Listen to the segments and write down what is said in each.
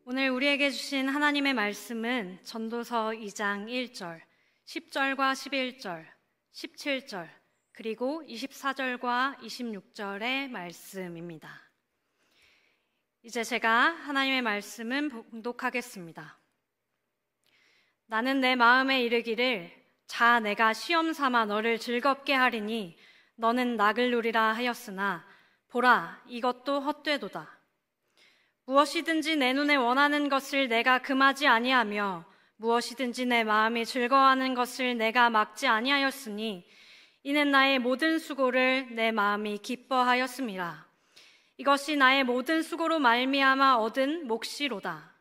오늘 우리에게 주신 하나님의 말씀은 전도서 2장 1절, 10절과 11절, 17절, 그리고 24절과 26절의 말씀입니다. 이제 제가 하나님의 말씀을 봉독하겠습니다. 나는 내 마음에 이르기를 자 내가 시험 삼아 너를 즐겁게 하리니 너는 낙을 누리라 하였으나 보라 이것도 헛되도다. 무엇이든지 내 눈에 원하는 것을 내가 금하지 아니하며 무엇이든지 내 마음이 즐거워하는 것을 내가 막지 아니하였으니 이는 나의 모든 수고를 내 마음이 기뻐하였음이라. 이것이 나의 모든 수고로 말미암아 얻은 몫이로다.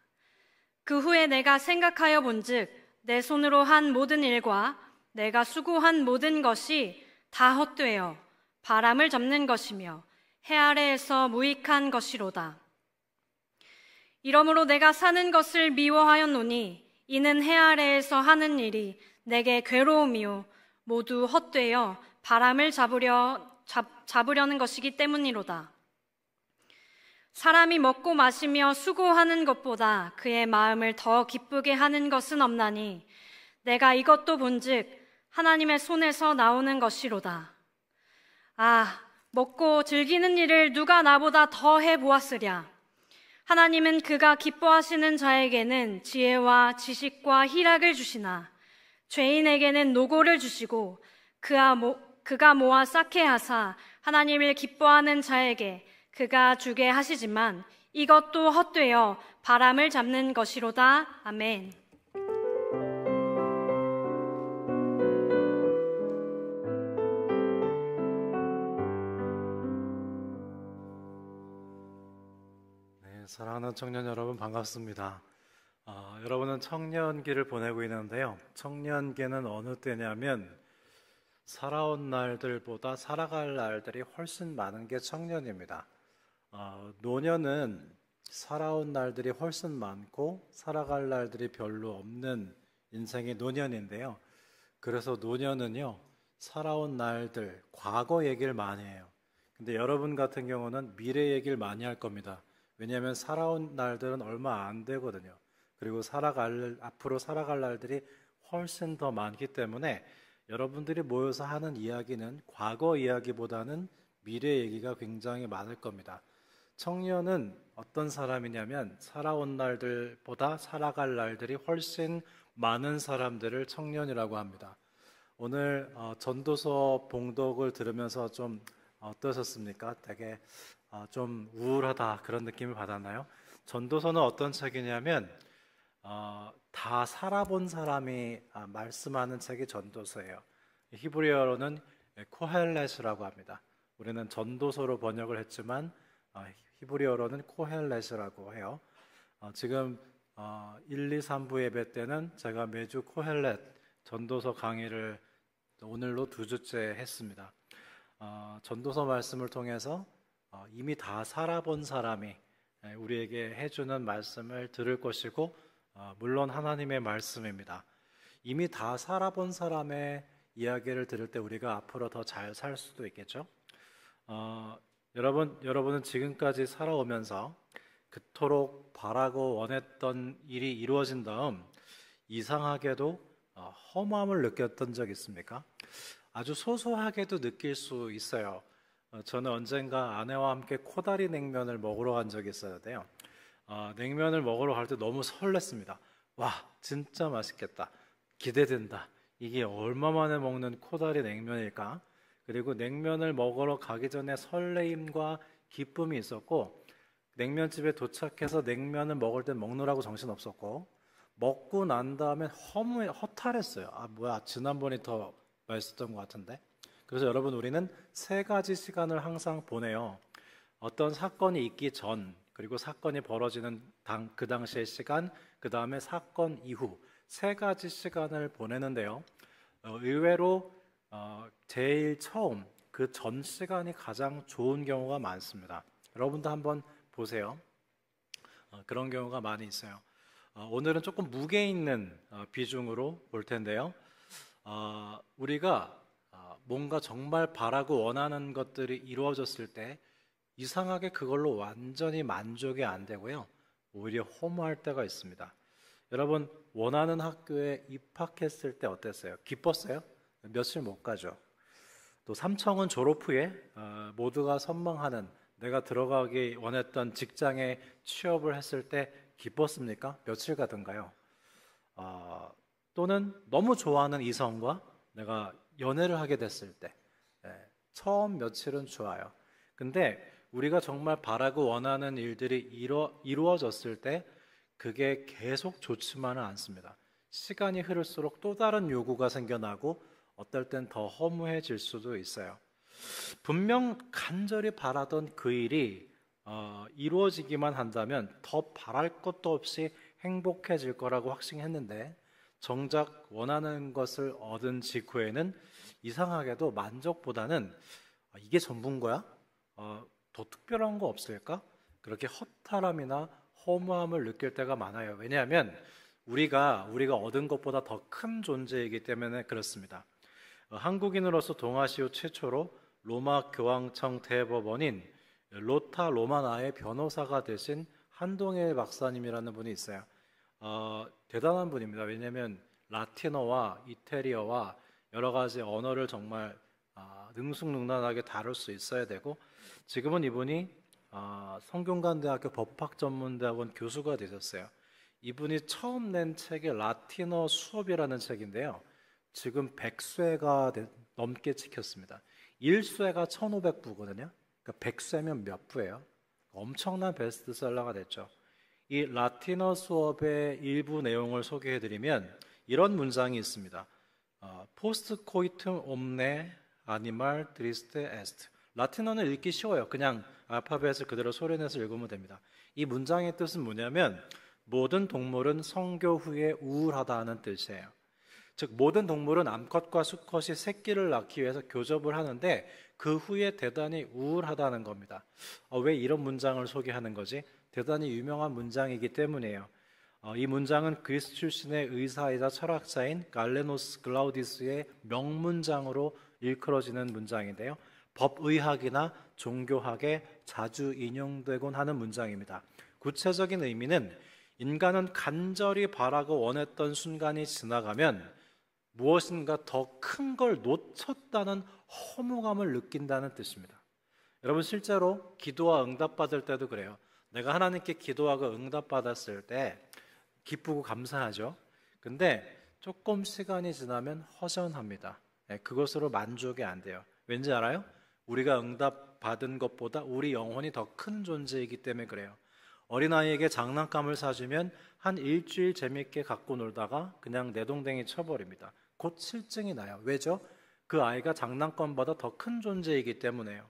그 후에 내가 생각하여 본즉 내 손으로 한 모든 일과 내가 수고한 모든 것이 다 헛되어 바람을 잡는 것이며 해 아래에서 무익한 것이로다. 이러므로 내가 사는 것을 미워하였노니 이는 해 아래에서 하는 일이 내게 괴로움이요 모두 헛되어 바람을 잡으려는 것이기 때문이로다. 사람이 먹고 마시며 수고하는 것보다 그의 마음을 더 기쁘게 하는 것은 없나니 내가 이것도 본즉 하나님의 손에서 나오는 것이로다. 아, 먹고 즐기는 일을 누가 나보다 더 해보았으랴. 하나님은 그가 기뻐하시는 자에게는 지혜와 지식과 희락을 주시나 죄인에게는 노고를 주시고 그가 모아 쌓게 하사 하나님을 기뻐하는 자에게 그가 주게 하시지만 이것도 헛되어 바람을 잡는 것이로다. 아멘. 사랑하는 청년 여러분 반갑습니다. 여러분은 청년기를 보내고 있는데요. 청년기는 어느 때냐면 살아온 날들보다 살아갈 날들이 훨씬 많은 게 청년입니다. 노년은 살아온 날들이 훨씬 많고 살아갈 날들이 별로 없는 인생이 노년인데요. 그래서 노년은요, 살아온 날들, 과거 얘기를 많이 해요. 근데 여러분 같은 경우는 미래 얘기를 많이 할 겁니다. 왜냐하면 살아온 날들은 얼마 안 되거든요. 그리고 앞으로 살아갈 날들이 훨씬 더 많기 때문에 여러분들이 모여서 하는 이야기는 과거 이야기보다는 미래 얘기가 굉장히 많을 겁니다. 청년은 어떤 사람이냐면 살아온 날들보다 살아갈 날들이 훨씬 많은 사람들을 청년이라고 합니다. 오늘 전도서 봉독을 들으면서 좀 어떠셨습니까? 되게 좀 우울하다 그런 느낌을 받았나요? 전도서는 어떤 책이냐면 다 살아본 사람이 말씀하는 책이 전도서예요. 히브리어로는 코헬렛이라고 합니다. 우리는 전도서로 번역을 했지만 히브리어로는 코헬렛이라고 해요. 지금 1, 2, 3부 예배 때는 제가 매주 코헬렛 전도서 강의를 오늘로 2주째 했습니다. 전도서 말씀을 통해서 이미 다 살아본 사람이 우리에게 해주는 말씀을 들을 것이고 물론 하나님의 말씀입니다. 이미 다 살아본 사람의 이야기를 들을 때 우리가 앞으로 더 잘 살 수도 있겠죠. 여러분은 지금까지 살아오면서 그토록 바라고 원했던 일이 이루어진 다음 이상하게도 허무함을 느꼈던 적 있습니까? 아주 소소하게도 느낄 수 있어요. 저는 언젠가 아내와 함께 코다리 냉면을 먹으러 간 적이 있었는데요. 냉면을 먹으러 갈 때 너무 설렜습니다. 와, 진짜 맛있겠다. 기대된다. 이게 얼마 만에 먹는 코다리 냉면일까? 그리고 냉면을 먹으러 가기 전에 설레임과 기쁨이 있었고 냉면집에 도착해서 냉면을 먹을 땐 먹느라고 정신없었고 먹고 난 다음에 허탈했어요. 뭐야, 지난번이 더 맛있었던 것 같은데. 그래서 여러분, 우리는 3가지 시간을 항상 보내요. 어떤 사건이 있기 전, 그리고 사건이 벌어지는 그 당시의 시간, 그 다음에 사건 이후 3가지 시간을 보내는데요. 의외로 제일 처음 그 전 시간이 가장 좋은 경우가 많습니다. 여러분도 한번 보세요. 그런 경우가 많이 있어요. 오늘은 조금 무게 있는 비중으로 볼 텐데요. 우리가 뭔가 정말 바라고 원하는 것들이 이루어졌을 때 이상하게 그걸로 완전히 만족이 안 되고요. 오히려 허무할 때가 있습니다. 여러분, 원하는 학교에 입학했을 때 어땠어요? 기뻤어요? 며칠 못 가죠. 또 삼청은 졸업 후에 모두가 선망하는 내가 들어가기 원했던 직장에 취업을 했을 때 기뻤습니까? 며칠 가던가요? 또는 너무 좋아하는 이성과 내가 연애를 하게 됐을 때 처음 며칠은 좋아요. 근데 우리가 정말 바라고 원하는 일들이 이루어졌을 때 그게 계속 좋지만은 않습니다. 시간이 흐를수록 또 다른 요구가 생겨나고 어떨 땐 더 허무해질 수도 있어요. 분명 간절히 바라던 그 일이 이루어지기만 한다면 더 바랄 것도 없이 행복해질 거라고 확신했는데 정작 원하는 것을 얻은 직후에는 이상하게도 만족보다는 이게 전부인 거야? 더 특별한 거 없을까? 그렇게 허탈함이나 허무함을 느낄 때가 많아요. 왜냐하면 우리가 얻은 것보다 더 큰 존재이기 때문에 그렇습니다. 한국인으로서 동아시아 최초로 로마 교황청 대법원인 로타 로마나의 변호사가 되신 한동일 박사님이라는 분이 있어요. 대단한 분입니다. 왜냐하면 라틴어와 이태리어와 여러 가지 언어를 정말 능숙능란하게 다룰 수 있어야 되고 지금은 이분이 성균관대학교 법학전문대학원 교수가 되셨어요. 이분이 처음 낸 책이 라틴어 수업이라는 책인데요. 지금 100쇄가 넘게 찍혔습니다. 1쇄가 1500부거든요. 그러니까 100쇄면 몇 부예요? 엄청난 베스트셀러가 됐죠. 이 라틴어 수업의 일부 내용을 소개해드리면 이런 문장이 있습니다. Post coitum omne animal triste est. 라틴어는 읽기 쉬워요. 그냥 알파벳을 그대로 소리내서 읽으면 됩니다. 이 문장의 뜻은 뭐냐면 모든 동물은 성교 후에 우울하다는 뜻이에요. 즉 모든 동물은 암컷과 수컷이 새끼를 낳기 위해서 교접을 하는데 그 후에 대단히 우울하다는 겁니다. 왜 이런 문장을 소개하는 거지? 대단히 유명한 문장이기 때문이에요. 이 문장은 그리스 출신의 의사이자 철학자인 갈레노스 글라우디스의 명문장으로 일컬어지는 문장인데요. 법의학이나 종교학에 자주 인용되곤 하는 문장입니다. 구체적인 의미는 인간은 간절히 바라고 원했던 순간이 지나가면 무엇인가 더 큰 걸 놓쳤다는 허무감을 느낀다는 뜻입니다. 여러분 실제로 기도와 응답받을 때도 그래요. 내가 하나님께 기도하고 응답받았을 때 기쁘고 감사하죠. 근데 조금 시간이 지나면 허전합니다. 그것으로 만족이 안 돼요. 왠지 알아요? 우리가 응답받은 것보다 우리 영혼이 더 큰 존재이기 때문에 그래요. 어린아이에게 장난감을 사주면 한 일주일 재밌게 갖고 놀다가 그냥 내동댕이 쳐버립니다. 곧 실증이 나요. 왜죠? 그 아이가 장난감보다 더 큰 존재이기 때문에요.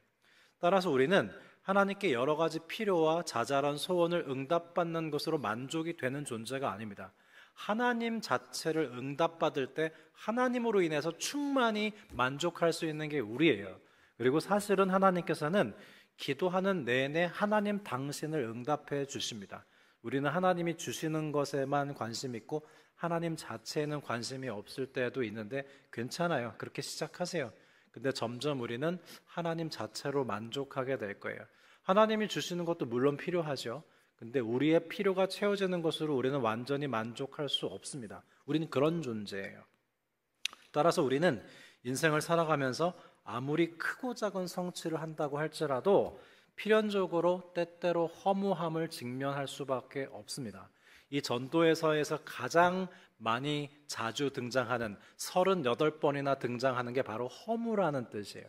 따라서 우리는 하나님께 여러 가지 필요와 자잘한 소원을 응답받는 것으로 만족이 되는 존재가 아닙니다. 하나님 자체를 응답받을 때 하나님으로 인해서 충만히 만족할 수 있는 게 우리예요. 그리고 사실은 하나님께서는 기도하는 내내 하나님 당신을 응답해 주십니다. 우리는 하나님이 주시는 것에만 관심 있고 하나님 자체에는 관심이 없을 때도 있는데 괜찮아요. 그렇게 시작하세요. 근데 점점 우리는 하나님 자체로 만족하게 될 거예요. 하나님이 주시는 것도 물론 필요하죠. 근데 우리의 필요가 채워지는 것으로 우리는 완전히 만족할 수 없습니다. 우리는 그런 존재예요. 따라서 우리는 인생을 살아가면서 아무리 크고 작은 성취를 한다고 할지라도 필연적으로 때때로 허무함을 직면할 수밖에 없습니다. 이 전도에서에서 가장 많이 자주 등장하는 38번이나 등장하는 게 바로 허무라는 뜻이에요.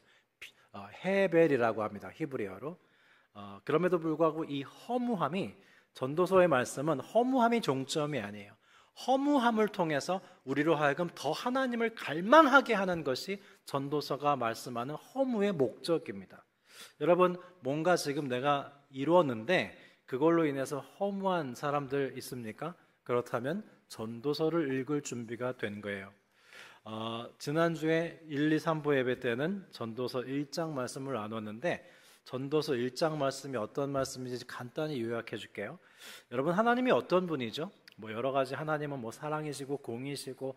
헤벨이라고 합니다. 히브리어로. 그럼에도 불구하고 이 허무함이 전도서의 말씀은 허무함이 종점이 아니에요. 허무함을 통해서 우리로 하여금 더 하나님을 갈망하게 하는 것이 전도서가 말씀하는 허무의 목적입니다. 여러분 뭔가 지금 내가 이루었는데 그걸로 인해서 허무한 사람들 있습니까? 그렇다면 전도서를 읽을 준비가 된 거예요. 지난주에 1, 2, 3부 예배 때는 전도서 1장 말씀을 나눴는데 전도서 1장 말씀이 어떤 말씀인지 간단히 요약해 줄게요. 여러분 하나님이 어떤 분이죠? 여러 가지 하나님은 사랑이시고 공이시고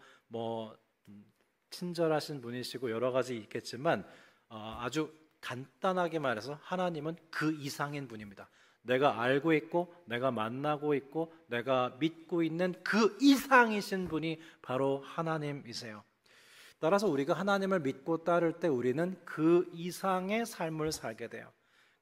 친절하신 분이시고 여러 가지 있겠지만 아주 간단하게 말해서 하나님은 그 이상인 분입니다. 내가 알고 있고 내가 만나고 있고 내가 믿고 있는 그 이상이신 분이 바로 하나님이세요. 따라서 우리가 하나님을 믿고 따를 때 우리는 그 이상의 삶을 살게 돼요.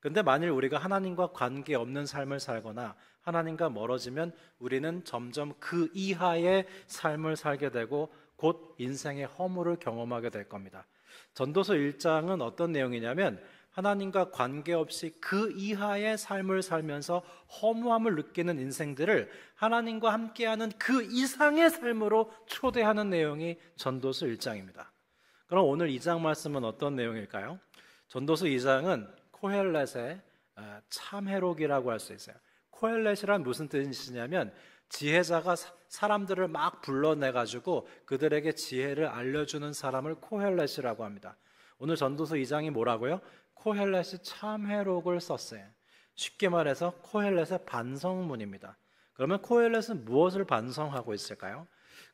근데 만일 우리가 하나님과 관계없는 삶을 살거나 하나님과 멀어지면 우리는 점점 그 이하의 삶을 살게 되고 곧 인생의 허물을 경험하게 될 겁니다. 전도서 1장은 어떤 내용이냐면 하나님과 관계없이 그 이하의 삶을 살면서 허무함을 느끼는 인생들을 하나님과 함께하는 그 이상의 삶으로 초대하는 내용이 전도서 1장입니다. 그럼 오늘 2장 말씀은 어떤 내용일까요? 전도서 2장은 코헬렛의 참회록이라고 할 수 있어요. 코헬렛이란 무슨 뜻이냐면 지혜자가 사람들을 막 불러내가지고 그들에게 지혜를 알려주는 사람을 코헬렛이라고 합니다. 오늘 전도서 2장이 뭐라고요? 코헬렛이 참회록을 썼어요. 쉽게 말해서 코헬렛의 반성문입니다. 그러면 코헬렛은 무엇을 반성하고 있을까요?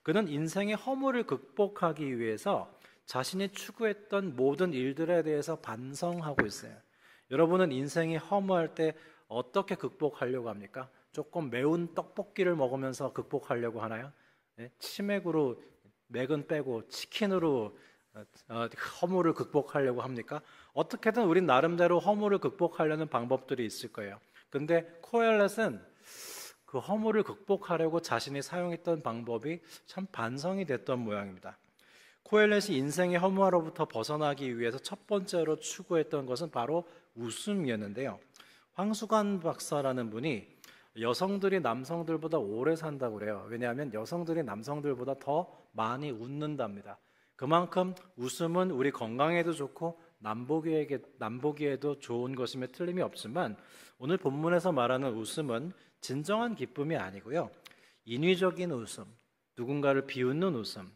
그는 인생의 허물을 극복하기 위해서 자신이 추구했던 모든 일들에 대해서 반성하고 있어요. 여러분은 인생이 허무할 때 어떻게 극복하려고 합니까? 조금 매운 떡볶이를 먹으면서 극복하려고 하나요? 네? 치맥으로 맥은 빼고 치킨으로 허물을 극복하려고 합니까? 어떻게든 우린 나름대로 허물을 극복하려는 방법들이 있을 거예요. 근데 코헬렛은 그 허물을 극복하려고 자신이 사용했던 방법이 참 반성이 됐던 모양입니다. 코헬렛이 인생의 허무로부터 벗어나기 위해서 첫 번째로 추구했던 것은 바로 웃음이었는데요. 황수관 박사라는 분이 여성들이 남성들보다 오래 산다고 그래요. 왜냐하면 여성들이 남성들보다 더 많이 웃는답니다. 그만큼 웃음은 우리 건강에도 좋고 남보기에도 좋은 것임에 틀림이 없지만 오늘 본문에서 말하는 웃음은 진정한 기쁨이 아니고요. 인위적인 웃음, 누군가를 비웃는 웃음,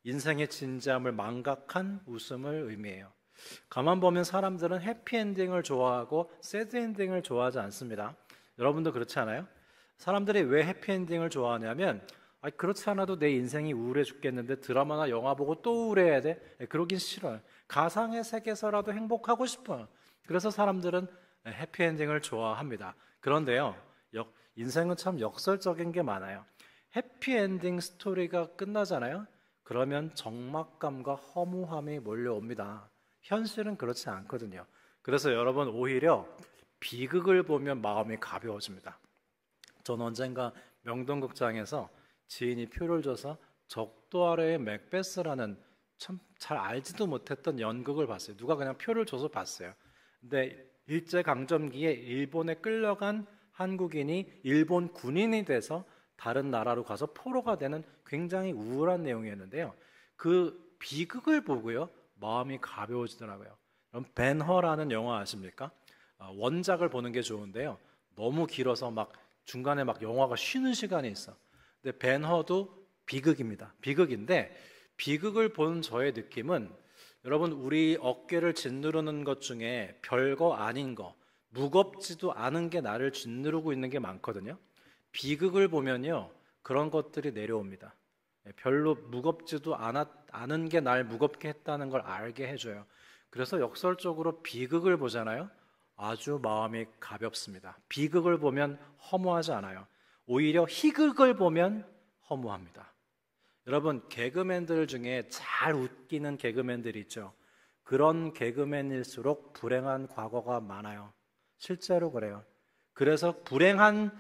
인생의 진지함을 망각한 웃음을 의미해요. 가만 보면 사람들은 해피엔딩을 좋아하고 새드엔딩을 좋아하지 않습니다. 여러분도 그렇지 않아요? 사람들이 왜 해피엔딩을 좋아하냐면 그렇지 않아도 내 인생이 우울해 죽겠는데 드라마나 영화 보고 또 우울해야 돼? 그러긴 싫어요. 가상의 세계에서라도 행복하고 싶어요. 그래서 사람들은 해피엔딩을 좋아합니다. 그런데요, 인생은 참 역설적인 게 많아요. 해피엔딩 스토리가 끝나잖아요. 그러면 적막감과 허무함이 몰려옵니다. 현실은 그렇지 않거든요. 그래서 여러분 오히려 비극을 보면 마음이 가벼워집니다. 전 언젠가 명동극장에서 지인이 표를 줘서 적도 아래의 맥베스라는 참 잘 알지도 못했던 연극을 봤어요. 누가 그냥 표를 줘서 봤어요. 근데 일제강점기에 일본에 끌려간 한국인이 일본 군인이 돼서 다른 나라로 가서 포로가 되는 굉장히 우울한 내용이었는데요. 그 비극을 보고요, 마음이 가벼워지더라고요. 그럼 벤허라는 영화 아십니까? 원작을 보는 게 좋은데요. 너무 길어서 막 중간에 막 영화가 쉬는 시간이 있어. 근데 벤허도 비극입니다. 비극인데 비극을 본 저의 느낌은 여러분 우리 어깨를 짓누르는 것 중에 별거 아닌 거, 무겁지도 않은 게 나를 짓누르고 있는 게 많거든요. 비극을 보면요, 그런 것들이 내려옵니다. 별로 무겁지도 않은 게 날 무겁게 했다는 걸 알게 해줘요. 그래서 역설적으로 비극을 보잖아요. 아주 마음이 가볍습니다. 비극을 보면 허무하지 않아요. 오히려 희극을 보면 허무합니다. 여러분 개그맨들 중에 잘 웃기는 개그맨들이 있죠. 그런 개그맨일수록 불행한 과거가 많아요. 실제로 그래요. 그래서 불행한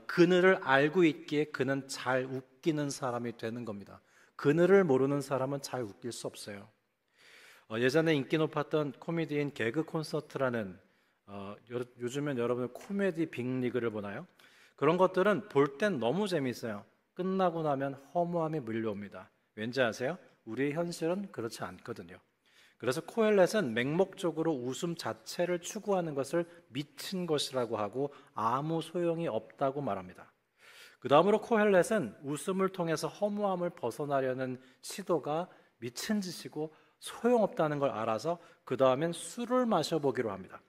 그늘을 알고 있기에 그는 잘 웃기는 사람이 되는 겁니다. 그늘을 모르는 사람은 잘 웃길 수 없어요. 예전에 인기 높았던 코미디인 개그 콘서트라는 요즘엔 여러분 코미디 빅리그를 보나요? 그런 것들은 볼 땐 너무 재밌어요. 끝나고 나면 허무함이 밀려옵니다. 왠지 아세요? 우리의 현실은 그렇지 않거든요. 그래서 코헬렛은 맹목적으로 웃음 자체를 추구하는 것을 미친 것이라고 하고 아무 소용이 없다고 말합니다. 그 다음으로 코헬렛은 웃음을 통해서 허무함을 벗어나려는 시도가 미친 짓이고 소용없다는 걸 알아서 그 다음엔 술을 마셔보기로 합니다.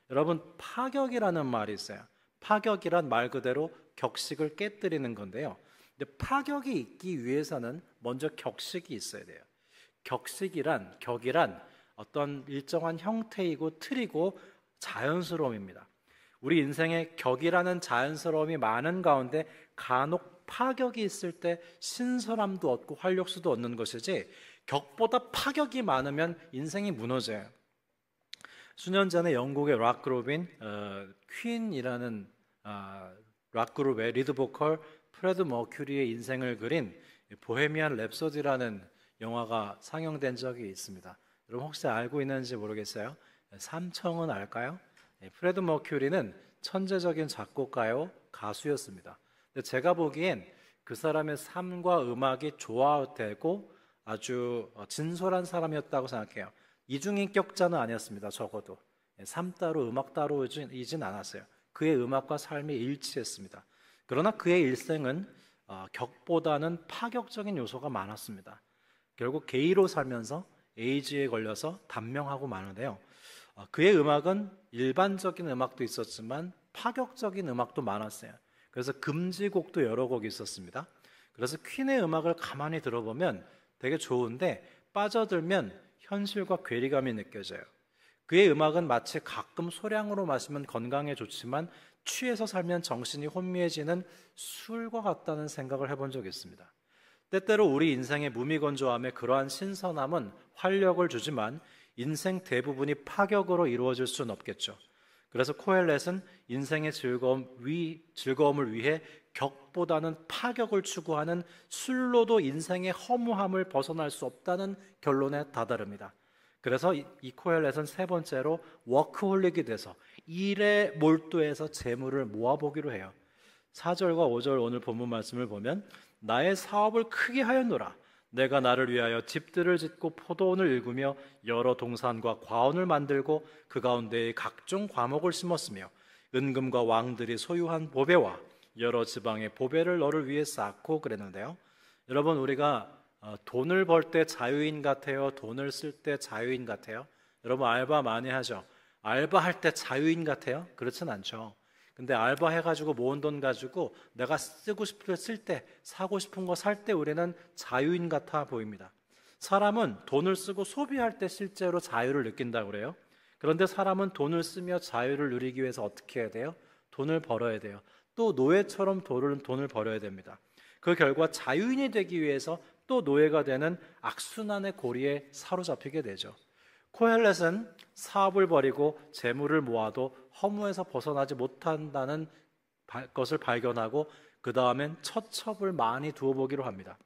여러분 파격이라는 말이 있어요. 파격이란 말 그대로 격식을 깨뜨리는 건데요. 근데 파격이 있기 위해서는 먼저 격식이 있어야 돼요. 격이란 어떤 일정한 형태이고 틀이고 자연스러움입니다. 우리 인생에 격이라는 자연스러움이 많은 가운데 간혹 파격이 있을 때 신선함도 얻고 활력소도 얻는 것이지, 격보다 파격이 많으면 인생이 무너져요. 수년 전에 영국의 락그룹인 퀸이라는 락그룹의 리드 보컬 프레드 머큐리의 인생을 그린 보헤미안 랩소디라는 영화가 상영된 적이 있습니다. 여러분 혹시 알고 있는지 모르겠어요. 삼청은 알까요? 프레드 머큐리는 천재적인 작곡가요, 가수였습니다. 근데 제가 보기엔 그 사람의 삶과 음악이 조화되고 아주 진솔한 사람이었다고 생각해요. 이중인격자는 아니었습니다. 적어도 삶 따로 음악 따로이진 않았어요. 그의 음악과 삶이 일치했습니다. 그러나 그의 일생은 격보다는 파격적인 요소가 많았습니다. 결국 게이로 살면서 에이즈에 걸려서 단명하고 마는데요. 그의 음악은 일반적인 음악도 있었지만 파격적인 음악도 많았어요. 그래서 금지곡도 여러 곡 있었습니다. 그래서 퀸의 음악을 가만히 들어보면 되게 좋은데 빠져들면 현실과 괴리감이 느껴져요. 그의 음악은 마치 가끔 소량으로 마시면 건강에 좋지만 취해서 살면 정신이 혼미해지는 술과 같다는 생각을 해본 적이 있습니다. 때때로 우리 인생의 무미건조함에 그러한 신선함은 활력을 주지만 인생 대부분이 파격으로 이루어질 수는 없겠죠. 그래서 코헬렛은 인생의 즐거움을 위해 격보다는 파격을 추구하는 술로도 인생의 허무함을 벗어날 수 없다는 결론에 다다릅니다. 그래서 이 코헬렛은 세 번째로 워크홀릭이 돼서 일에 몰두해서 재물을 모아보기로 해요. 4절과 5절 오늘 본문 말씀을 보면 나의 사업을 크게 하였노라. 내가 나를 위하여 집들을 짓고 포도원을 일구며 여러 동산과 과원을 만들고 그 가운데에 각종 과목을 심었으며 은금과 왕들이 소유한 보배와 여러 지방의 보배를 너를 위해 쌓고 그랬는데요. 여러분 우리가 돈을 벌 때 자유인 같아요? 돈을 쓸 때 자유인 같아요? 여러분 알바 많이 하죠? 알바할 때 자유인 같아요? 그렇진 않죠. 근데 알바해가지고 모은 돈 가지고 내가 쓰고 싶을 때 쓸 때, 사고 싶은 거 살 때 우리는 자유인 같아 보입니다. 사람은 돈을 쓰고 소비할 때 실제로 자유를 느낀다고 그래요. 그런데 사람은 돈을 쓰며 자유를 누리기 위해서 어떻게 해야 돼요? 돈을 벌어야 돼요. 또 노예처럼 돈을 벌어야 됩니다. 그 결과 자유인이 되기 위해서 또 노예가 되는 악순환의 고리에 사로잡히게 되죠. 코헬렛은 사업을 벌이고 재물을 모아도 허무에서 벗어나지 못한다는 것을 발견하고 그 다음엔 처첩을 많이 두어보기로 합니다.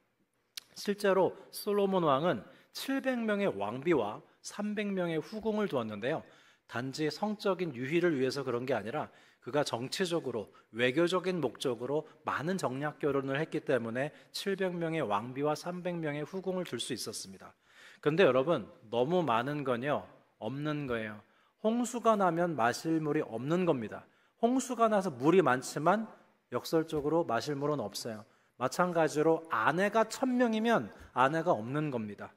실제로 솔로몬 왕은 700명의 왕비와 300명의 후궁을 두었는데요. 단지 성적인 유희를 위해서 그런 게 아니라 그가 정치적으로 외교적인 목적으로 많은 정략 결혼을 했기 때문에 700명의 왕비와 300명의 후궁을 둘 수 있었습니다. 그런데 여러분 너무 많은 건요 없는 거예요. 홍수가 나면 마실 물이 없는 겁니다. 홍수가 나서 물이 많지만 역설적으로 마실 물은 없어요. 마찬가지로 아내가 1000명이면 아내가 없는 겁니다.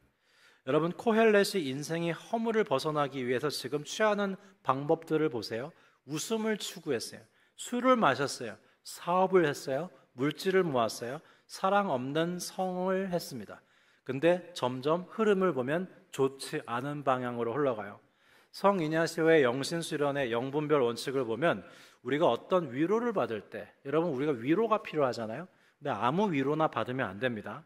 여러분 코헬렛이 인생의 허물을 벗어나기 위해서 지금 취하는 방법들을 보세요. 웃음을 추구했어요. 술을 마셨어요. 사업을 했어요. 물질을 모았어요. 사랑 없는 성을 했습니다. 근데 점점 흐름을 보면 좋지 않은 방향으로 흘러가요. 성 이냐시오의 영신수련의 영분별 원칙을 보면 우리가 어떤 위로를 받을 때 여러분 우리가 위로가 필요하잖아요. 근데 아무 위로나 받으면 안 됩니다.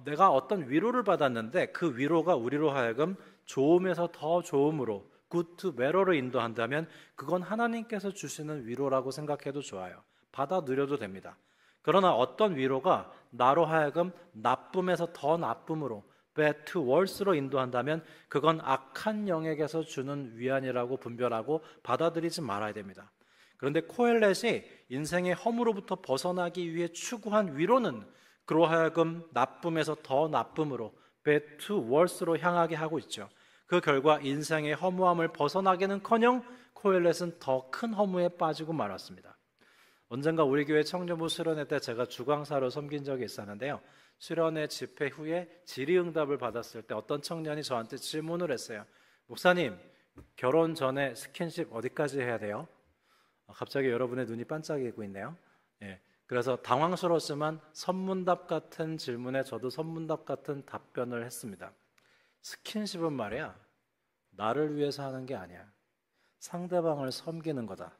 내가 어떤 위로를 받았는데 그 위로가 우리로 하여금 좋음에서 더 좋음으로 good to better로 인도한다면 그건 하나님께서 주시는 위로라고 생각해도 좋아요. 받아 누려도 됩니다. 그러나 어떤 위로가 나로 하여금 나쁨에서 더 나쁨으로 bad to worse로 인도한다면 그건 악한 영역에서 주는 위안이라고 분별하고 받아들이지 말아야 됩니다. 그런데 코헬렛이 인생의 허무로부터 벗어나기 위해 추구한 위로는 그로 하여금 나쁨에서 더 나쁨으로 bad to worse로 향하게 하고 있죠. 그 결과 인생의 허무함을 벗어나기는커녕 코헬렛은 더 큰 허무에 빠지고 말았습니다. 언젠가 우리 교회 청년부 수련회 때 제가 주광사로 섬긴 적이 있었는데요. 수련회 집회 후에 질의응답을 받았을 때 어떤 청년이 저한테 질문을 했어요. 목사님, 결혼 전에 스킨십 어디까지 해야 돼요? 갑자기 여러분의 눈이 반짝이고 있네요. 그래서 당황스러웠지만 선문답 같은 질문에 저도 선문답 같은 답변을 했습니다. 스킨십은 말이야 나를 위해서 하는 게 아니야. 상대방을 섬기는 거다.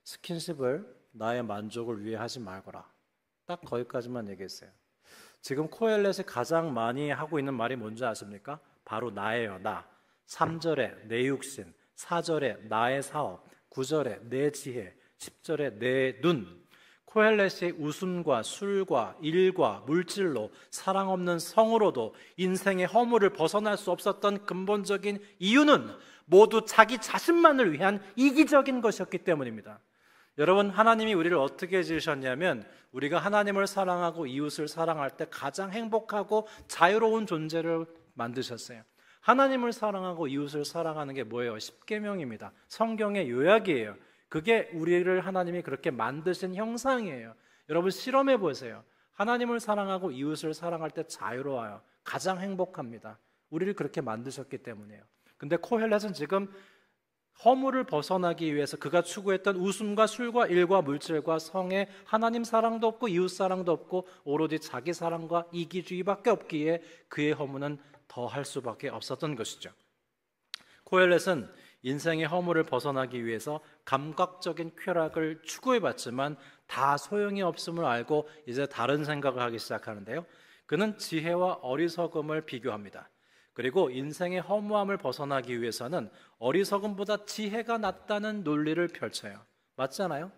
스킨십을 나의 만족을 위해 하지 말거라. 딱 거기까지만 얘기했어요. 지금 코엘렛이 가장 많이 하고 있는 말이 뭔지 아십니까? 바로 나예요, 나. 3절에 내 육신, 4절에 나의 사업, 9절에 내 지혜, 10절에 내 눈. 코엘렛이 웃음과 술과 일과 물질로 사랑 없는 성으로도 인생의 허물을 벗어날 수 없었던 근본적인 이유는 모두 자기 자신만을 위한 이기적인 것이었기 때문입니다. 여러분, 하나님이 우리를 어떻게 지으셨냐면 우리가 하나님을 사랑하고 이웃을 사랑할 때 가장 행복하고 자유로운 존재를 만드셨어요. 하나님을 사랑하고 이웃을 사랑하는 게 뭐예요? 십계명입니다. 성경의 요약이에요. 그게 우리를 하나님이 그렇게 만드신 형상이에요. 여러분, 실험해 보세요. 하나님을 사랑하고 이웃을 사랑할 때 자유로워요. 가장 행복합니다. 우리를 그렇게 만드셨기 때문이에요. 근데 코헬렛은 지금 허물을 벗어나기 위해서 그가 추구했던 웃음과 술과 일과 물질과 성에 하나님 사랑도 없고 이웃 사랑도 없고 오로지 자기 사랑과 이기주의밖에 없기에 그의 허물은 더할 수밖에 없었던 것이죠. 코헬렛은 인생의 허물을 벗어나기 위해서 감각적인 쾌락을 추구해봤지만 다 소용이 없음을 알고 이제 다른 생각을 하기 시작하는데요. 그는 지혜와 어리석음을 비교합니다. 그리고 인생의 허무함을 벗어나기 위해서는 어리석음보다 지혜가 낫다는 논리를 펼쳐요. 맞잖아요?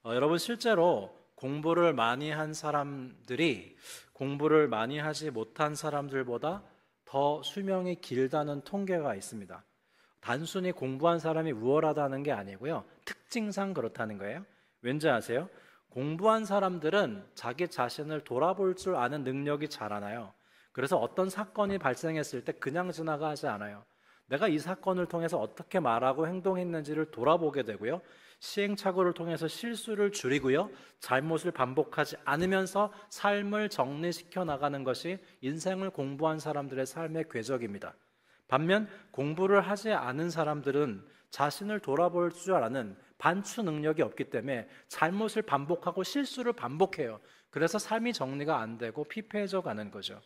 여러분, 실제로 공부를 많이 한 사람들이 공부를 많이 하지 못한 사람들보다 더 수명이 길다는 통계가 있습니다. 단순히 공부한 사람이 우월하다는 게 아니고요, 특징상 그렇다는 거예요. 왠지 아세요? 공부한 사람들은 자기 자신을 돌아볼 줄 아는 능력이 자라나요. 그래서 어떤 사건이 발생했을 때 그냥 지나가지 않아요. 내가 이 사건을 통해서 어떻게 말하고 행동했는지를 돌아보게 되고요, 시행착오를 통해서 실수를 줄이고요, 잘못을 반복하지 않으면서 삶을 정리시켜 나가는 것이 인생을 공부한 사람들의 삶의 궤적입니다. 반면 공부를 하지 않은 사람들은 자신을 돌아볼 줄 아는 반추 능력이 없기 때문에 잘못을 반복하고 실수를 반복해요. 그래서 삶이 정리가 안 되고 피폐해져 가는 거죠.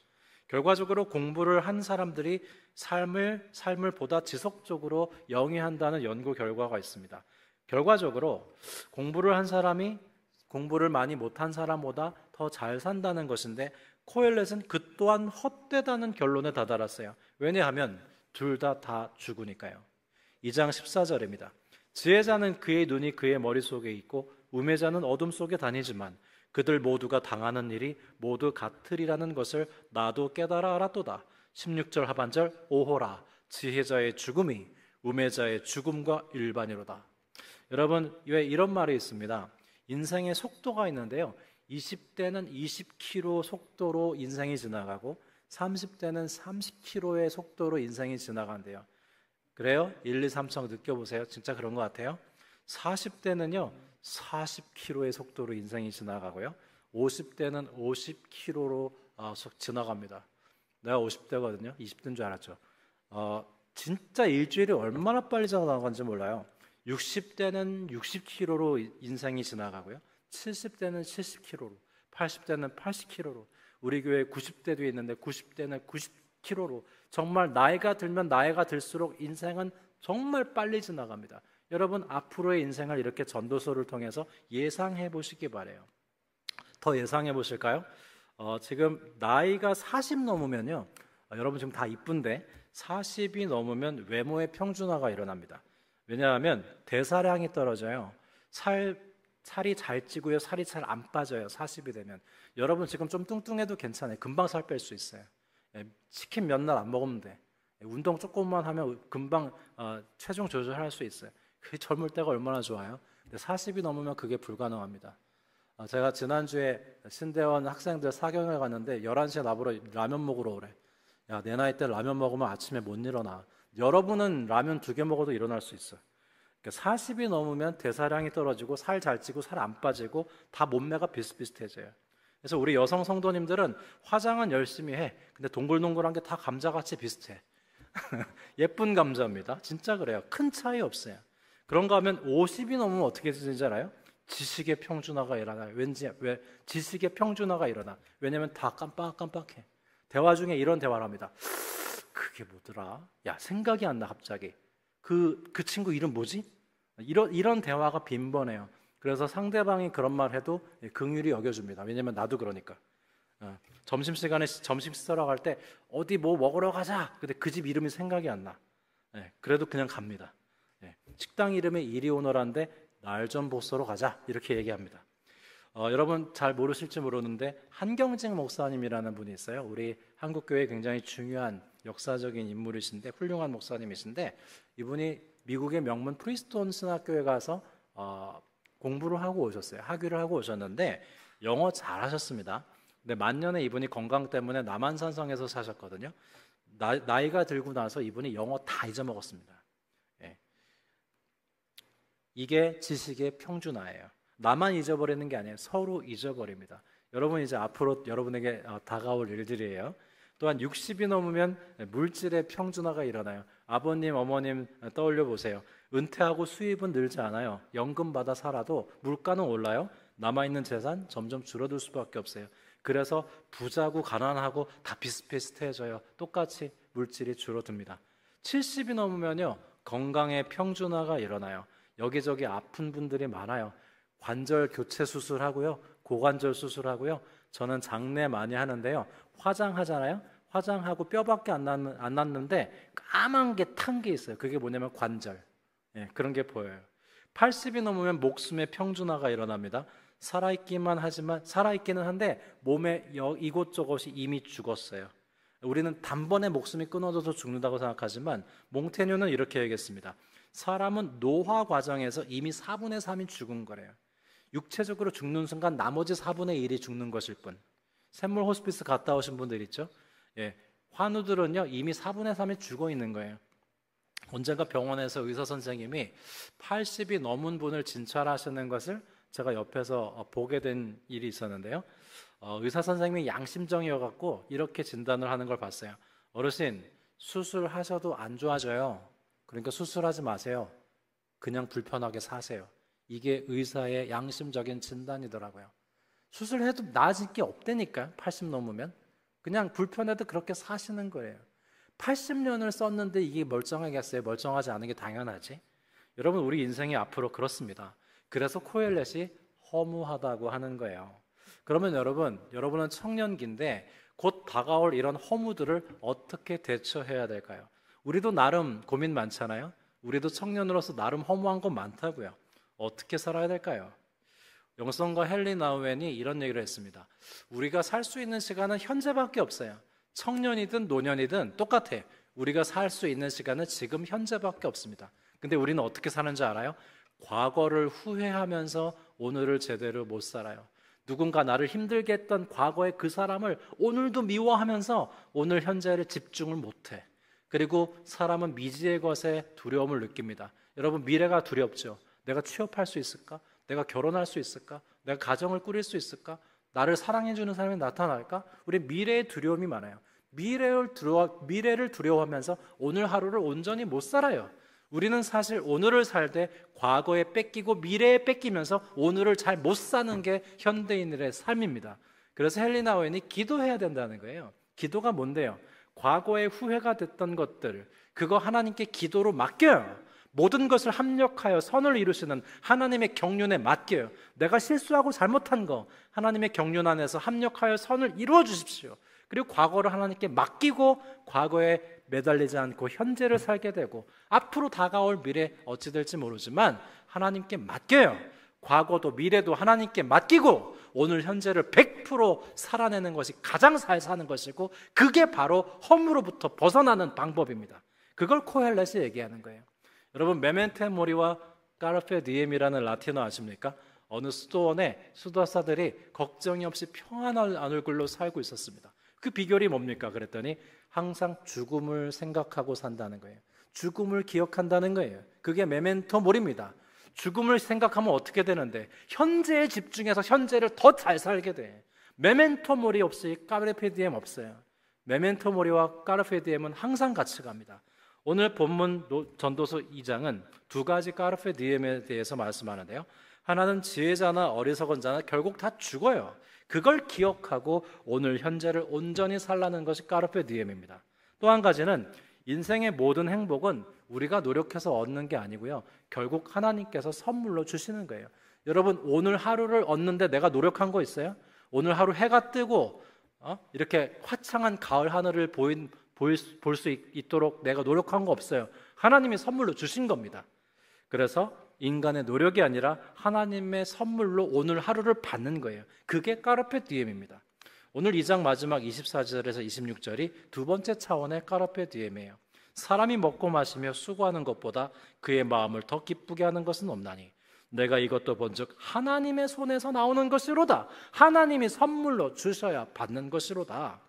결과적으로 공부를 한 사람들이 삶을 보다 지속적으로 영위한다는 연구 결과가 있습니다. 결과적으로 공부를 한 사람이 공부를 많이 못한 사람보다 더 잘 산다는 것인데, 코엘렛은 그 또한 헛되다는 결론에 다다랐어요. 왜냐하면 둘 다 죽으니까요. 2장 14절입니다. 지혜자는 그의 눈이 그의 머릿속에 있고 우매자는 어둠 속에 다니지만 그들 모두가 당하는 일이 모두 같으리라는 것을 나도 깨달아 알았도다. 16절 하반절, 오호라 지혜자의 죽음이 우매자의 죽음과 일반이로다. 여러분, 왜 이런 말이 있습니다. 인생의 속도가 있는데요, 20대는 20km 속도로 인생이 지나가고 30대는 30km의 속도로 인생이 지나간대요. 그래요? 1, 2, 3층 느껴보세요. 진짜 그런 것 같아요. 40대는요 40km의 속도로 인생이 지나가고요, 50대는 50km로 지나갑니다. 내가 50대거든요. 20대인 줄 알았죠. 진짜 일주일이 얼마나 빨리 지나가는지 몰라요. 60대는 60km로 인생이 지나가고요, 70대는 70km로, 80대는 80km로, 우리 교회 90대도 있는데 90대는 90km로, 정말 나이가 들면 나이가 들수록 인생은 정말 빨리 지나갑니다. 여러분, 앞으로의 인생을 이렇게 전도서를 통해서 예상해 보시기 바래요. 더 예상해 보실까요? 지금 나이가 40 넘으면요, 여러분 지금 다 이쁜데 40이 넘으면 외모의 평준화가 일어납니다. 왜냐하면 대사량이 떨어져요. 살이 잘 찌고요, 살이 잘 안 빠져요. 40이 되면. 여러분 지금 좀 뚱뚱해도 괜찮아요. 금방 살 뺄 수 있어요. 치킨 몇 날 안 먹으면 돼. 운동 조금만 하면 금방 체중 조절할 수 있어요. 그 젊을 때가 얼마나 좋아요. 근데 40이 넘으면 그게 불가능합니다. 제가 지난주에 신대원 학생들 사경을 갔는데 11시에 나보러 라면 먹으러 오래. 야, 내 나이 때 라면 먹으면 아침에 못 일어나. 여러분은 라면 2개 먹어도 일어날 수 있어요. 그러니까 40이 넘으면 대사량이 떨어지고 살 잘 찌고 살 안 빠지고 다 몸매가 비슷비슷해져요. 그래서 우리 여성 성도님들은 화장은 열심히 해. 근데 동글동글한 게 다 감자같이 비슷해. 예쁜 감자입니다. 진짜 그래요. 큰 차이 없어요. 그런가 하면 50이 넘으면 어떻게 되는지 알아요? 지식의 평준화가 일어나요. 왜 지식의 평준화가 일어나? 왜냐하면 다 깜빡깜빡해. 대화 중에 이런 대화를 합니다. 그게 뭐더라? 야, 생각이 안 나 갑자기. 그 친구 이름 뭐지? 이런 대화가 빈번해요. 그래서 상대방이 그런 말 해도 긍휼히 여겨줍니다. 왜냐면 나도 그러니까. 점심시간에 점심 씻으러 갈 때 어디 뭐 먹으러 가자. 근데 그 집 이름이 생각이 안 나. 그래도 그냥 갑니다. 식당 이름이 이리오너란데 날 좀 보소로 가자. 이렇게 얘기합니다. 여러분 잘 모르실지 모르는데 한경직 목사님이라는 분이 있어요. 우리 한국교회에 굉장히 중요한 역사적인 인물이신데 훌륭한 목사님이신데 이분이 미국의 명문 프리스톤 신학교에 가서 공부를 하고 오셨어요. 학위를 하고 오셨는데 영어 잘하셨습니다. 근데 만년에 이분이 건강 때문에 남한산성에서 사셨거든요. 나이가 들고 나서 이분이 영어 다 잊어먹었습니다. 이게 지식의 평준화예요. 나만 잊어버리는 게 아니에요. 서로 잊어버립니다. 여러분 이제 앞으로 여러분에게 다가올 일들이에요. 또한 60이 넘으면 물질의 평준화가 일어나요. 아버님, 어머님 떠올려 보세요. 은퇴하고 수입은 늘지 않아요. 연금 받아 살아도 물가는 올라요. 남아있는 재산 점점 줄어들 수밖에 없어요. 그래서 부자고 가난하고 다 비슷비슷해져요. 똑같이 물질이 줄어듭니다. 70이 넘으면요 건강의 평준화가 일어나요. 여기저기 아픈 분들이 많아요. 관절 교체 수술하고요, 고관절 수술하고요. 저는 장내 많이 하는데요. 화장하잖아요. 화장하고 뼈밖에 안 났는데 까만 게 탄 게 있어요. 그게 뭐냐면 관절. 그런 게 보여요. 80이 넘으면 목숨의 평준화가 일어납니다. 살아있기는 한데 몸에 이곳저곳이 이미 죽었어요. 우리는 단번에 목숨이 끊어져서 죽는다고 생각하지만 몽테뉴는 이렇게 얘기했습니다. 사람은 노화 과정에서 이미 4분의 3이 죽은 거래요. 육체적으로 죽는 순간 나머지 4분의 1이 죽는 것일 뿐. 샘물 호스피스 갔다 오신 분들 있죠? 환우들은요 이미 4분의 3이 죽어 있는 거예요. 언젠가 병원에서 의사 선생님이 80이 넘은 분을 진찰하시는 것을 제가 옆에서 보게 된 일이 있었는데요. 의사 선생님이 양심정이어갖고 이렇게 진단을 하는 걸 봤어요. 어르신, 수술하셔도 안 좋아져요. 그러니까 수술하지 마세요. 그냥 불편하게 사세요. 이게 의사의 양심적인 진단이더라고요. 수술해도 나아질 게 없다니까요. 80 넘으면. 그냥 불편해도 그렇게 사시는 거예요. 80년을 썼는데 이게 멀쩡하겠어요? 멀쩡하지 않은 게 당연하지. 여러분 우리 인생이 앞으로 그렇습니다. 그래서 코엘렛이 허무하다고 하는 거예요. 그러면 여러분은 청년기인데 곧 다가올 이런 허무들을 어떻게 대처해야 될까요? 우리도 나름 고민 많잖아요. 우리도 청년으로서 나름 허무한 건 많다고요. 어떻게 살아야 될까요? 영성과 헨리 나우엔이 이런 얘기를 했습니다. 우리가 살 수 있는 시간은 현재밖에 없어요. 청년이든 노년이든 똑같아. 우리가 살 수 있는 시간은 지금 현재밖에 없습니다. 근데 우리는 어떻게 사는지 알아요? 과거를 후회하면서 오늘을 제대로 못 살아요. 누군가 나를 힘들게 했던 과거의 그 사람을 오늘도 미워하면서 오늘 현재를 집중을 못해. 그리고 사람은 미지의 것에 두려움을 느낍니다. 여러분 미래가 두렵죠. 내가 취업할 수 있을까? 내가 결혼할 수 있을까? 내가 가정을 꾸릴 수 있을까? 나를 사랑해주는 사람이 나타날까? 우리 미래에 두려움이 많아요. 미래를 두려워하면서 오늘 하루를 온전히 못 살아요. 우리는 사실 오늘을 살 때 과거에 뺏기고 미래에 뺏기면서 오늘을 잘 못 사는 게 현대인들의 삶입니다. 그래서 헨리 나우엔이 기도해야 된다는 거예요. 기도가 뭔데요? 과거에 후회가 됐던 것들, 그거 하나님께 기도로 맡겨요. 모든 것을 합력하여 선을 이루시는 하나님의 경륜에 맡겨요. 내가 실수하고 잘못한 거 하나님의 경륜 안에서 합력하여 선을 이루어 주십시오. 그리고 과거를 하나님께 맡기고 과거에 매달리지 않고 현재를 살게 되고 앞으로 다가올 미래 어찌 될지 모르지만 하나님께 맡겨요. 과거도 미래도 하나님께 맡기고 오늘 현재를 100% 살아내는 것이 가장 잘 사는 것이고 그게 바로 허무로부터 벗어나는 방법입니다. 그걸 코헬렛이 얘기하는 거예요. 여러분 메멘토 모리와 까르페 디엠이라는 라틴어 아십니까? 어느 수도원에 수도사들이 걱정이 없이 평안한 얼굴로 살고 있었습니다. 그 비결이 뭡니까? 그랬더니 항상 죽음을 생각하고 산다는 거예요. 죽음을 기억한다는 거예요. 그게 메멘토 모리입니다. 죽음을 생각하면 어떻게 되는데 현재에 집중해서 현재를 더 잘 살게 돼. 메멘토 모리 없이 까르페 디엠 없어요. 메멘토 모리와 까르페 디엠은 항상 같이 갑니다. 오늘 본문 전도서 2장은 두 가지 까르페 디엠에 대해서 말씀하는데요. 하나는 지혜자나 어리석은 자는 결국 다 죽어요. 그걸 기억하고 오늘 현재를 온전히 살라는 것이 까르페 디엠입니다. 또 한 가지는 인생의 모든 행복은 우리가 노력해서 얻는 게 아니고요. 결국 하나님께서 선물로 주시는 거예요. 여러분, 오늘 하루를 얻는데 내가 노력한 거 있어요? 오늘 하루 해가 뜨고 이렇게 화창한 가을 하늘을 볼 수 있도록 내가 노력한 거 없어요. 하나님이 선물로 주신 겁니다. 그래서 인간의 노력이 아니라 하나님의 선물로 오늘 하루를 받는 거예요. 그게 까르페 디엠입니다. 오늘 2장 마지막 24절에서 26절이 두 번째 차원의 까르페 디엠이에요. 사람이 먹고 마시며 수고하는 것보다 그의 마음을 더 기쁘게 하는 것은 없나니 내가 이것도 본즉 하나님의 손에서 나오는 것이로다. 하나님이 선물로 주셔야 받는 것이로다.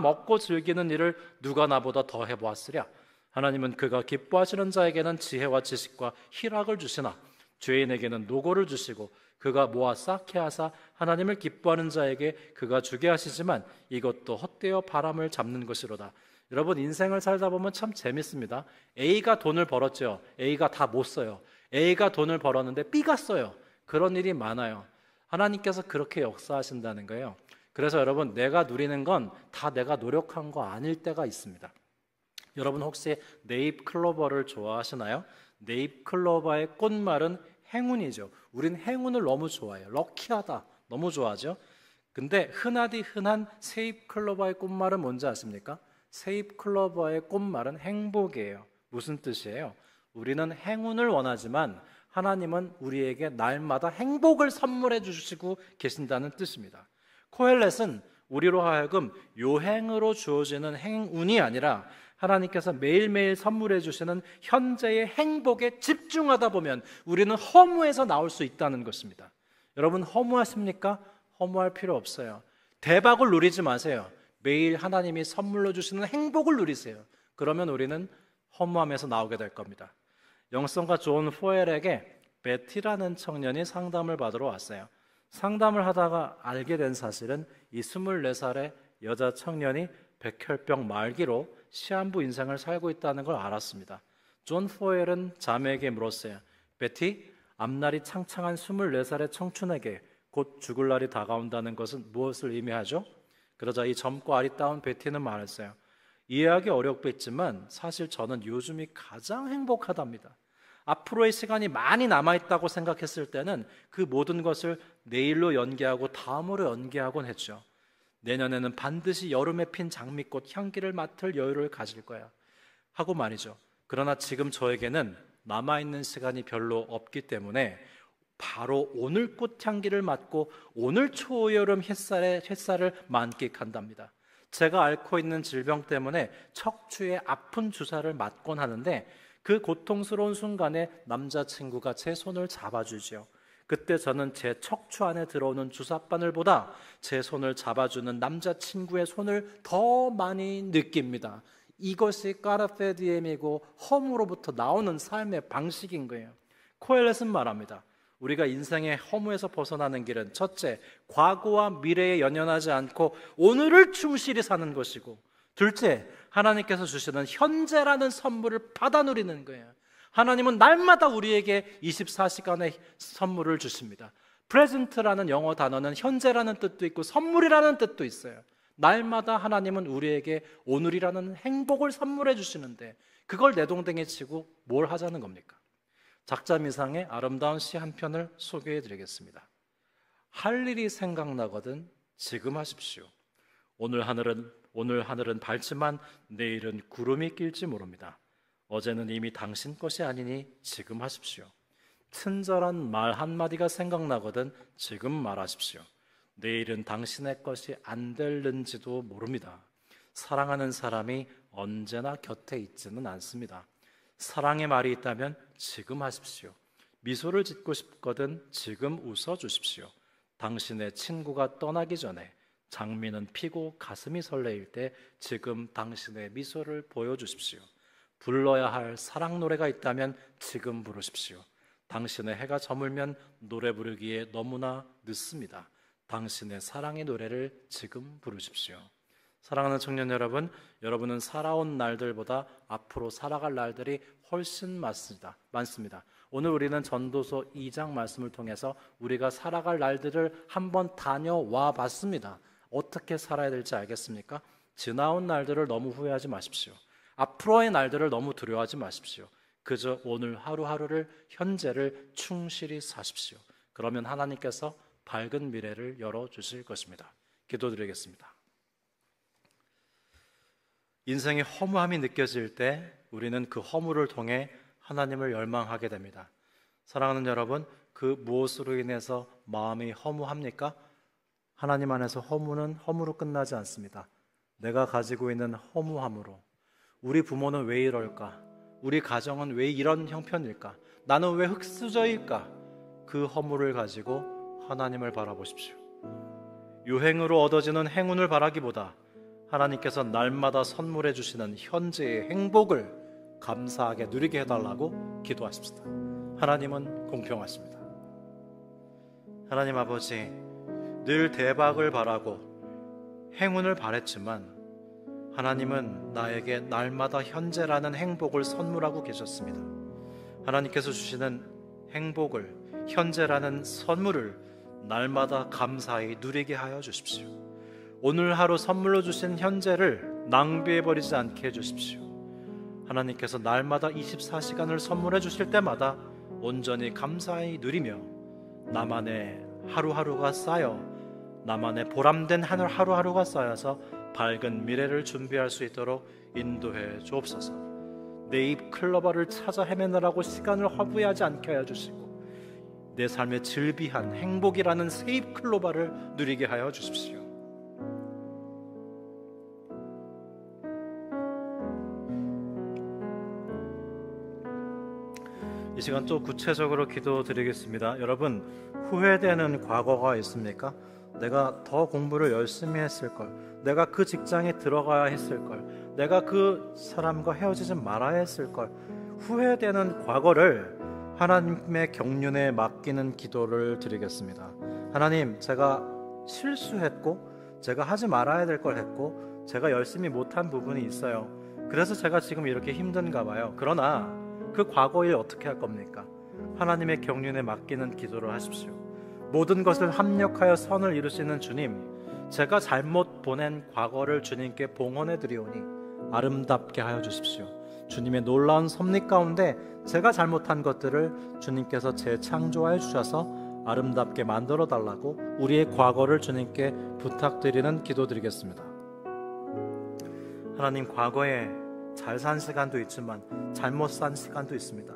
먹고 즐기는 일을 누가 나보다 더 해보았으랴. 하나님은 그가 기뻐하시는 자에게는 지혜와 지식과 희락을 주시나 죄인에게는 노고를 주시고 그가 모아 쌓게 하사 하나님을 기뻐하는 자에게 그가 주게 하시지만 이것도 헛되어 바람을 잡는 것이로다. 여러분, 인생을 살다 보면 참 재밌습니다. A가 돈을 벌었죠. A가 다 못 써요. A가 돈을 벌었는데 B가 써요. 그런 일이 많아요. 하나님께서 그렇게 역사하신다는 거예요. 그래서 여러분, 내가 누리는 건 다 내가 노력한 거 아닐 때가 있습니다. 여러분, 혹시 네잎 클로버를 좋아하시나요? 네잎 클로버의 꽃말은 행운이죠. 우린 행운을 너무 좋아해요. 럭키하다 너무 좋아하죠. 근데 흔하디 흔한 세잎 클로버의 꽃말은 뭔지 아십니까? 세잎 클로버의 꽃말은 행복이에요. 무슨 뜻이에요? 우리는 행운을 원하지만 하나님은 우리에게 날마다 행복을 선물해 주시고 계신다는 뜻입니다. 코헬렛은 우리로 하여금 요행으로 주어지는 행운이 아니라 하나님께서 매일매일 선물해 주시는 현재의 행복에 집중하다 보면 우리는 허무에서 나올 수 있다는 것입니다. 여러분, 허무하십니까? 허무할 필요 없어요. 대박을 누리지 마세요. 매일 하나님이 선물로 주시는 행복을 누리세요. 그러면 우리는 허무함에서 나오게 될 겁니다. 영성가 존 포엘에게 베티라는 청년이 상담을 받으러 왔어요. 상담을 하다가 알게 된 사실은 이 24살의 여자 청년이 백혈병 말기로 시한부 인생을 살고 있다는 걸 알았습니다. 존 포엘은 자매에게 물었어요. 베티, 앞날이 창창한 24살의 청춘에게 곧 죽을 날이 다가온다는 것은 무엇을 의미하죠? 그러자 이 젊고 아리따운 베티는 말했어요. 이해하기 어렵겠지만 사실 저는 요즘이 가장 행복하답니다. 앞으로의 시간이 많이 남아있다고 생각했을 때는 그 모든 것을 내일로 연기하고 다음으로 연기하곤 했죠. 내년에는 반드시 여름에 핀 장미꽃 향기를 맡을 여유를 가질 거야 하고 말이죠. 그러나 지금 저에게는 남아있는 시간이 별로 없기 때문에 바로 오늘 꽃향기를 맡고 오늘 초여름 햇살을 만끽한답니다. 제가 앓고 있는 질병 때문에 척추에 아픈 주사를 맞곤 하는데 그 고통스러운 순간에 남자친구가 제 손을 잡아주죠. 그때 저는 제 척추 안에 들어오는 주사바늘보다 제 손을 잡아주는 남자친구의 손을 더 많이 느낍니다. 이것이 까르페 디엠이고 허무로부터 나오는 삶의 방식인 거예요. 코엘렛은 말합니다. 우리가 인생의 허무에서 벗어나는 길은 첫째, 과거와 미래에 연연하지 않고 오늘을 충실히 사는 것이고, 둘째, 하나님께서 주시는 현재라는 선물을 받아 누리는 거예요. 하나님은 날마다 우리에게 24시간의 선물을 주십니다. 프레젠트라는 영어 단어는 현재라는 뜻도 있고 선물이라는 뜻도 있어요. 날마다 하나님은 우리에게 오늘이라는 행복을 선물해 주시는데 그걸 내동댕이 치고 뭘 하자는 겁니까? 작자미상의 아름다운 시 한 편을 소개해 드리겠습니다. 할 일이 생각나거든 지금 하십시오. 오늘 하늘은 밝지만 내일은 구름이 낄지 모릅니다. 어제는 이미 당신 것이 아니니 지금 하십시오. 친절한 말 한마디가 생각나거든 지금 말하십시오. 내일은 당신의 것이 안 될는지도 모릅니다. 사랑하는 사람이 언제나 곁에 있지는 않습니다. 사랑의 말이 있다면 지금 하십시오. 미소를 짓고 싶거든 지금 웃어주십시오. 당신의 친구가 떠나기 전에 장미는 피고 가슴이 설레일 때 지금 당신의 미소를 보여주십시오. 불러야 할 사랑 노래가 있다면 지금 부르십시오. 당신의 해가 저물면 노래 부르기에 너무나 늦습니다. 당신의 사랑의 노래를 지금 부르십시오. 사랑하는 청년 여러분, 여러분은 살아온 날들보다 앞으로 살아갈 날들이 훨씬 많습니다. 오늘 우리는 전도서 2장 말씀을 통해서 우리가 살아갈 날들을 한번 다녀와 봤습니다. 어떻게 살아야 될지 알겠습니까? 지나온 날들을 너무 후회하지 마십시오. 앞으로의 날들을 너무 두려워하지 마십시오. 그저 오늘 하루하루를, 현재를 충실히 사십시오. 그러면 하나님께서 밝은 미래를 열어주실 것입니다. 기도드리겠습니다. 인생의 허무함이 느껴질 때 우리는 그 허무를 통해 하나님을 열망하게 됩니다. 사랑하는 여러분, 그 무엇으로 인해서 마음이 허무합니까? 하나님 안에서 허무는 허무로 끝나지 않습니다. 내가 가지고 있는 허무함으로, 우리 부모는 왜 이럴까? 우리 가정은 왜 이런 형편일까? 나는 왜 흙수저일까? 그 허무를 가지고 하나님을 바라보십시오. 유행으로 얻어지는 행운을 바라기보다 하나님께서 날마다 선물해 주시는 현재의 행복을 감사하게 누리게 해달라고 기도하십시다. 하나님은 공평하십니다. 하나님 아버지, 늘 대박을 바라고 행운을 바랬지만 하나님은 나에게 날마다 현재라는 행복을 선물하고 계셨습니다. 하나님께서 주시는 행복을, 현재라는 선물을 날마다 감사히 누리게 하여 주십시오. 오늘 하루 선물로 주신 현재를 낭비해버리지 않게 해주십시오. 하나님께서 날마다 24시간을 선물해 주실 때마다 온전히 감사히 누리며 나만의 하루하루가 쌓여, 나만의 보람된 하루하루가 쌓여서 밝은 미래를 준비할 수 있도록 인도해 주옵소서. 내 입 클로버를 찾아 헤매느라고 시간을 허비하지 않게 하여 주시고 내 삶의 즐비한 행복이라는 새 잎 클로버를 누리게 하여 주십시오. 이 시간 또 구체적으로 기도드리겠습니다. 여러분, 후회되는 과거가 있습니까? 내가 더 공부를 열심히 했을걸, 내가 그 직장에 들어가야 했을걸, 내가 그 사람과 헤어지지 말아야 했을걸. 후회되는 과거를 하나님의 경륜에 맡기는 기도를 드리겠습니다. 하나님, 제가 실수했고 제가 하지 말아야 될 걸 했고 제가 열심히 못한 부분이 있어요. 그래서 제가 지금 이렇게 힘든가 봐요. 그러나 그 과거 일 어떻게 할 겁니까? 하나님의 경륜에 맡기는 기도를 하십시오. 모든 것을 합력하여 선을 이루시는 주님, 제가 잘못 보낸 과거를 주님께 봉헌해 드리오니 아름답게 하여 주십시오. 주님의 놀라운 섭리 가운데 제가 잘못한 것들을 주님께서 재창조하여 주셔서 아름답게 만들어 달라고 우리의 과거를 주님께 부탁드리는 기도드리겠습니다. 하나님, 과거에 잘 산 시간도 있지만 잘못 산 시간도 있습니다.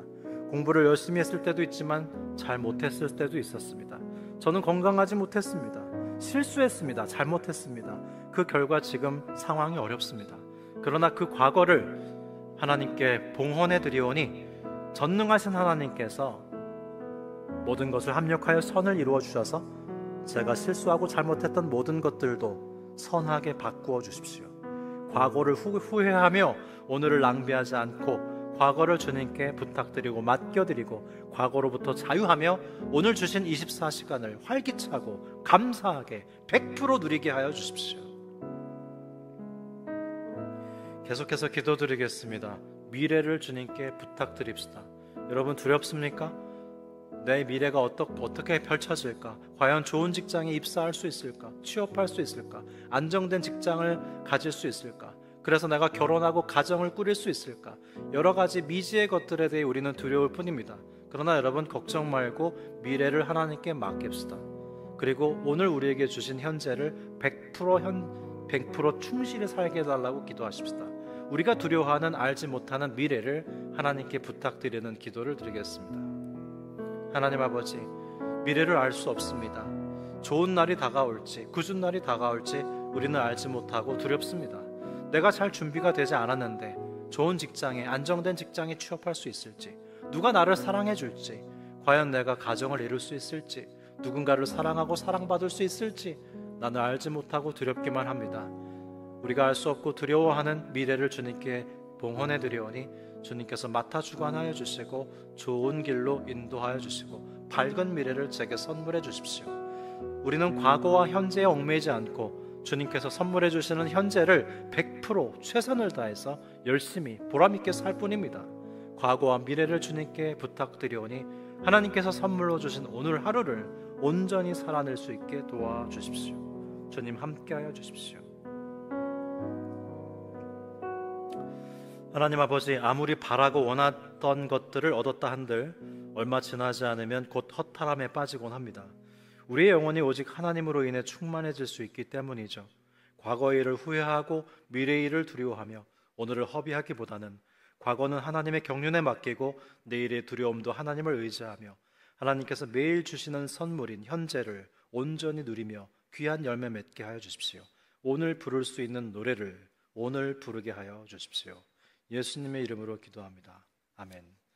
공부를 열심히 했을 때도 있지만 잘 못했을 때도 있었습니다. 저는 건강하지 못했습니다. 실수했습니다. 잘못했습니다. 그 결과 지금 상황이 어렵습니다. 그러나 그 과거를 하나님께 봉헌해 드리오니 전능하신 하나님께서 모든 것을 합력하여 선을 이루어 주셔서 제가 실수하고 잘못했던 모든 것들도 선하게 바꾸어 주십시오. 과거를 후회하며 오늘을 낭비하지 않고 과거를 주님께 부탁드리고 맡겨드리고 과거로부터 자유하며 오늘 주신 24시간을 활기차고 감사하게 100% 누리게 하여 주십시오. 계속해서 기도드리겠습니다. 미래를 주님께 부탁드립시다. 여러분, 두렵습니까? 내 미래가 어떻게 펼쳐질까? 과연 좋은 직장에 입사할 수 있을까? 취업할 수 있을까? 안정된 직장을 가질 수 있을까? 그래서 내가 결혼하고 가정을 꾸릴 수 있을까? 여러 가지 미지의 것들에 대해 우리는 두려울 뿐입니다. 그러나 여러분, 걱정 말고 미래를 하나님께 맡깁시다. 그리고 오늘 우리에게 주신 현재를 100% 충실히 살게 해달라고 기도하십시다. 우리가 두려워하는 알지 못하는 미래를 하나님께 부탁드리는 기도를 드리겠습니다. 하나님 아버지, 미래를 알 수 없습니다. 좋은 날이 다가올지 굳은 날이 다가올지 우리는 알지 못하고 두렵습니다. 내가 잘 준비가 되지 않았는데 좋은 직장에, 안정된 직장에 취업할 수 있을지, 누가 나를 사랑해 줄지, 과연 내가 가정을 이룰 수 있을지, 누군가를 사랑하고 사랑받을 수 있을지 나는 알지 못하고 두렵기만 합니다. 우리가 알 수 없고 두려워하는 미래를 주님께 봉헌해 드리오니 주님께서 맡아 주관하여 주시고 좋은 길로 인도하여 주시고 밝은 미래를 제게 선물해 주십시오. 우리는 과거와 현재에 얽매이지 않고 주님께서 선물해 주시는 현재를 100% 최선을 다해서 열심히 보람있게 살 뿐입니다. 과거와 미래를 주님께 부탁드리오니 하나님께서 선물로 주신 오늘 하루를 온전히 살아낼 수 있게 도와주십시오. 주님, 함께하여 주십시오. 하나님 아버지, 아무리 바라고 원했던 것들을 얻었다 한들 얼마 지나지 않으면 곧 허탈함에 빠지곤 합니다. 우리의 영혼이 오직 하나님으로 인해 충만해질 수 있기 때문이죠. 과거의 일을 후회하고 미래의 일을 두려워하며 오늘을 허비하기보다는 과거는 하나님의 경륜에 맡기고 내일의 두려움도 하나님을 의지하며 하나님께서 매일 주시는 선물인 현재를 온전히 누리며 귀한 열매 맺게 하여 주십시오. 오늘 부를 수 있는 노래를 오늘 부르게 하여 주십시오. 예수님의 이름으로 기도합니다. 아멘.